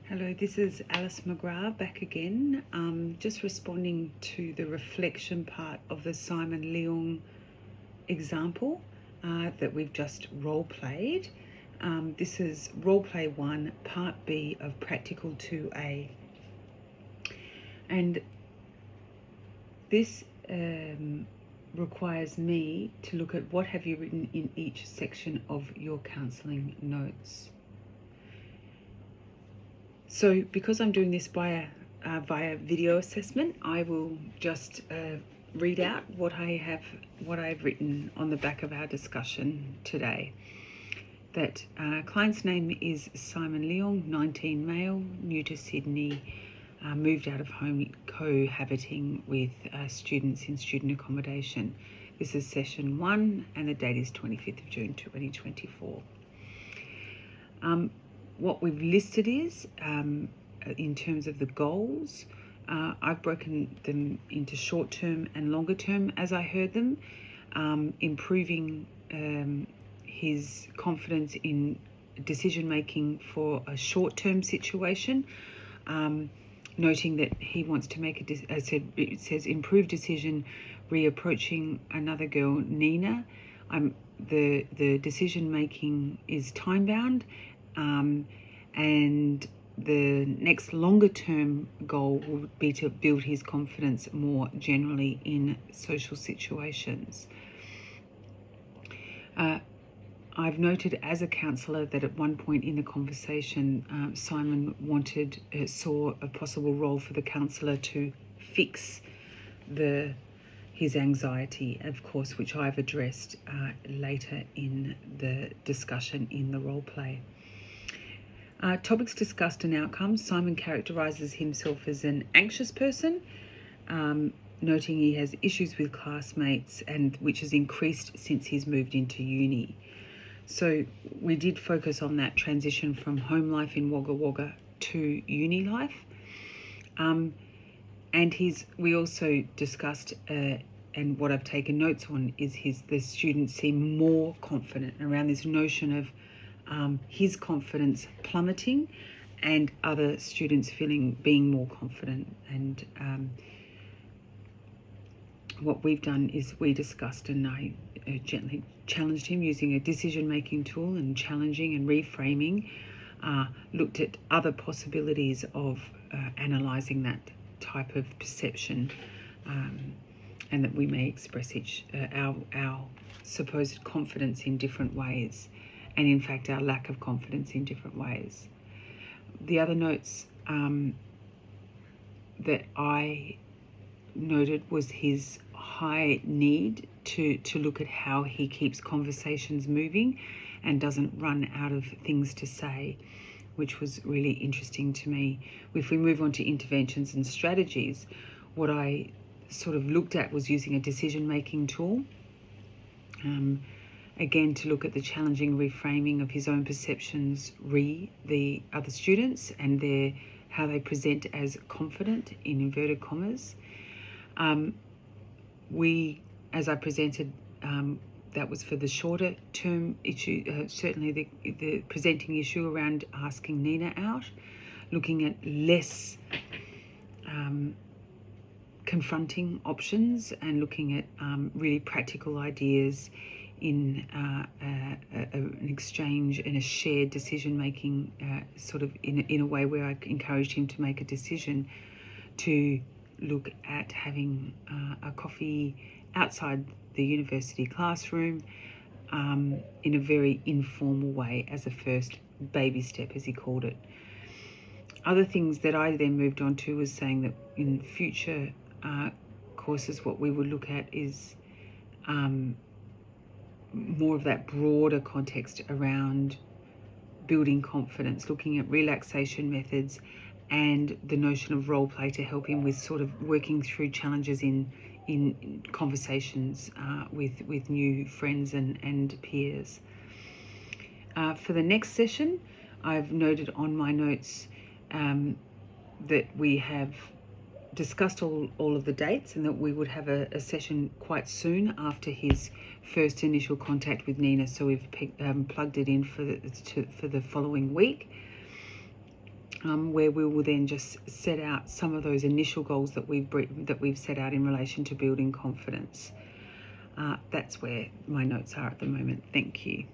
Hello, this is Alice McGrath back again, just responding to the reflection part of the Simon Leung example that we've just role played. This is role play 1, part B of practical 2A. And this requires me to look at what have you written in each section of your counselling notes. So because I'm doing this via video assessment, I will just read out what I've written on the back of our discussion today. That client's name is Simon Leung, 19 male, new to Sydney, moved out of home, cohabiting with students in student accommodation. This is session 1 and the date is 25th of June 2024. What we've listed is, in terms of the goals, I've broken them into short-term and longer-term as I heard them, improving his confidence in decision-making for a short-term situation, noting that he wants to make it says improve decision, reapproaching another girl, Nina. The decision-making is time-bound, and the next longer term goal will be to build his confidence more generally in social situations. I've noted as a counsellor that at one point in the conversation, Simon saw a possible role for the counsellor to fix his anxiety, of course, which I've addressed later in the discussion in the role play. Topics discussed and outcomes. Simon characterises himself as an anxious person, noting he has issues with classmates, and which has increased since he's moved into uni. So we did focus on that transition from home life in Wagga Wagga to uni life. And we also discussed, and what I've taken notes on is the students seem more confident around this notion of his confidence plummeting and other students being more confident. And what we've done is we discussed, and I gently challenged him using a decision-making tool and challenging and reframing, looked at other possibilities of analysing that type of perception, and that we may express our supposed confidence in different ways, and in fact our lack of confidence in different ways. The other notes that I noted was his high need to look at how he keeps conversations moving and doesn't run out of things to say, which was really interesting to me. If we move on to interventions and strategies, what I sort of looked at was using a decision-making tool, again, to look at the challenging reframing of his own perceptions the other students and how they present as confident, in inverted commas. As I presented, that was for the shorter term issue, certainly the presenting issue around asking Nina out, looking at less confronting options and looking at really practical ideas in an exchange and a shared decision-making, sort of in a way where I encouraged him to make a decision to look at having a coffee outside the university classroom, in a very informal way, as a first baby step, as he called it. Other things that I then moved on to was saying that in future courses, what we would look at is more of that broader context around building confidence, looking at relaxation methods and the notion of role play to help him with sort of working through challenges in conversations with new friends and peers. For the next session, I've noted on my notes that we have discussed all of the dates, and that we would have a session quite soon after his first initial contact with Nina. So we've plugged it in for the following week. where we will then just set out some of those initial goals that we've set out in relation to building confidence. That's where my notes are at the moment. Thank you.